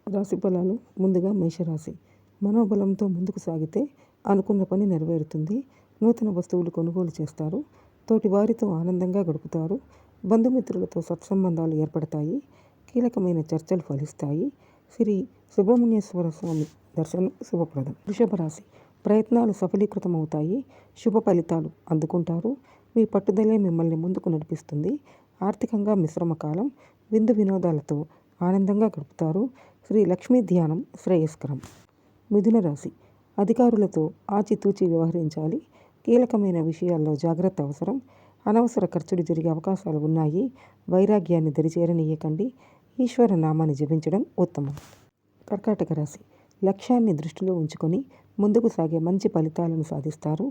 రాశి ఫలాలు. ముందుగా మేషరాశి. మనోబలంతో ముందుకు సాగితే అనుకున్న పని నెరవేరుతుంది. నూతన వస్తువులు కొనుగోలు చేస్తారు. తోటి వారితో ఆనందంగా గడుపుతారు. బంధుమిత్రులతో సత్సంబంధాలు ఏర్పడతాయి. కీలకమైన చర్చలు ఫలిస్తాయి. శ్రీ సుబ్రహ్మణ్యేశ్వర స్వామి దర్శనం శుభప్రదం. వృషభ రాశి. ప్రయత్నాలు సఫలీకృతమవుతాయి. శుభ ఫలితాలు అందుకుంటారు. మీ పట్టుదలే మిమ్మల్ని ముందుకు నడిపిస్తుంది. ఆర్థికంగా మిశ్రమ కాలం. విందు వినోదాలతో ఆనందంగా గడుపుతారు. శ్రీ లక్ష్మీ ధ్యానం శ్రేయస్కరం. మిథున రాశి. అధికారులతో ఆచితూచి వ్యవహరించాలి. కీలకమైన విషయాల్లో జాగ్రత్త అవసరం. అనవసర ఖర్చులు జరిగే అవకాశాలు ఉన్నాయి. వైరాగ్యాన్ని దరిచేరనీయకండి. ఈశ్వర నామాన్ని జపించడం ఉత్తమం. కర్కాటక రాశి. లక్ష్యాన్ని దృష్టిలో ఉంచుకొని ముందుకు సాగే మంచి ఫలితాలను సాధిస్తారు.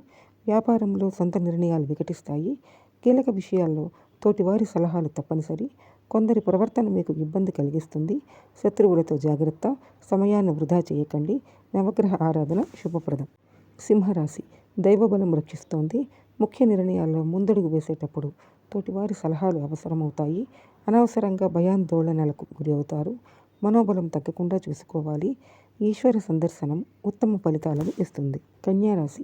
వ్యాపారంలో సొంత నిర్ణయాలు వికటిస్తాయి. కీలక విషయాల్లో తోటివారి సలహాలు తప్పనిసరి. కొందరి ప్రవర్తన మీకు ఇబ్బంది కలిగిస్తుంది. శత్రువులతో జాగ్రత్త. సమయాన్ని వృధా చేయకండి. నవగ్రహ ఆరాధన శుభప్రదం. సింహరాశి. దైవబలం రక్షిస్తోంది. ముఖ్య నిర్ణయాల్లో ముందడుగు వేసేటప్పుడు తోటివారి సలహాలు అవసరమవుతాయి. అనవసరంగా భయాందోళనలకు గురి అవుతారు. మనోబలం తగ్గకుండా చూసుకోవాలి. ఈశ్వర సందర్శనం ఉత్తమ ఫలితాలను ఇస్తుంది. కన్యారాశి.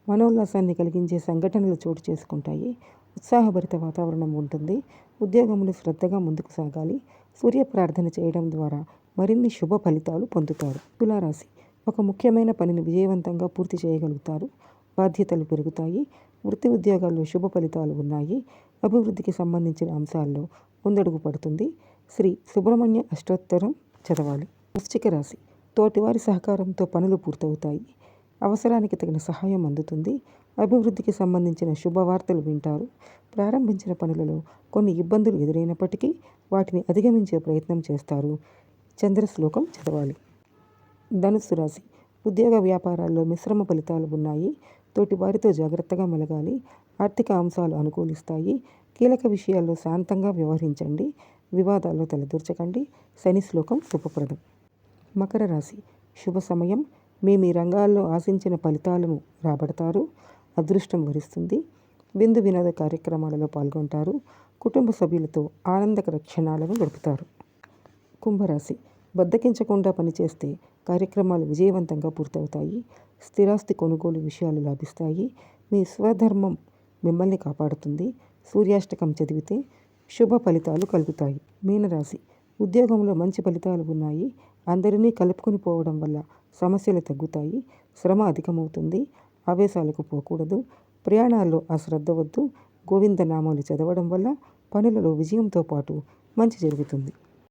మనోల్లాసాన్ని కలిగించే సంఘటనలు చోటు చేసుకుంటాయి. ఉత్సాహభరిత వాతావరణం ఉంటుంది. ఉద్యోగంలో శ్రద్ధగా ముందుకు సాగాలి. సూర్య ప్రార్థన చేయడం ద్వారా మరిన్ని శుభ ఫలితాలు పొందుతారు. తులారాశి. ఒక ముఖ్యమైన పనిని విజయవంతంగా పూర్తి చేయగలుగుతారు. బాధ్యతలు పెరుగుతాయి. వృత్తి ఉద్యోగాల్లో శుభ ఫలితాలు ఉన్నాయి. అభివృద్ధికి సంబంధించిన అంశాల్లో ముందడుగు పడుతుంది. శ్రీ సుబ్రహ్మణ్య అష్టోత్తరం చదవాలి. వృశ్చిక రాశి. తోటివారి సహకారంతో పనులు పూర్తవుతాయి. అవసరానికి తగిన సహాయం అందుతుంది. అభివృద్ధికి సంబంధించిన శుభవార్తలు వింటారు. ప్రారంభించిన పనులలో కొన్ని ఇబ్బందులు ఎదురైనప్పటికీ వాటిని అధిగమించే ప్రయత్నం చేస్తారు. చంద్రశ్లోకం చదవాలి. ధనుస్సు రాశి. ఉద్యోగ వ్యాపారాల్లో మిశ్రమ ఫలితాలు ఉన్నాయి. తోటి వారితో జాగ్రత్తగా మెలగాలి. ఆర్థిక అంశాలు అనుకూలిస్తాయి. కీలక విషయాల్లో శాంతంగా వ్యవహరించండి. వివాదాల్లో తలదూర్చకండి. శని శ్లోకం శుభప్రదం. మకర రాశి. శుభ సమయం. మీ రంగాల్లో ఆశించిన ఫలితాలను రాబడతారు. అదృష్టం వరిస్తుంది. విందు వినోద కార్యక్రమాలలో పాల్గొంటారు. కుటుంబ సభ్యులతో ఆనందకర క్షణాలను గడుపుతారు. కుంభరాశి. బద్దకించకుండా పనిచేస్తే కార్యక్రమాలు విజయవంతంగా పూర్తవుతాయి. స్థిరాస్తి కొనుగోలు విషయాలు లాభిస్తాయి. మీ స్వధర్మం మిమ్మల్ని కాపాడుతుంది. సూర్యాష్టకం చదివితే శుభ ఫలితాలు కలుగుతాయి. మీనరాశి. ఉద్యోగంలో మంచి ఫలితాలు ఉన్నాయి. అందరినీ కలుపుకొని పోవడం వల్ల సమస్యలు తగ్గుతాయి. శ్రమ అధికమవుతుంది. ఆవేశాలకు పోకూడదు. ప్రయాణాల్లో అశ్రద్ధ వద్దు. గోవింద నామాలు చదవడం వల్ల పనులలో విజయంతో పాటు మంచి జరుగుతుంది.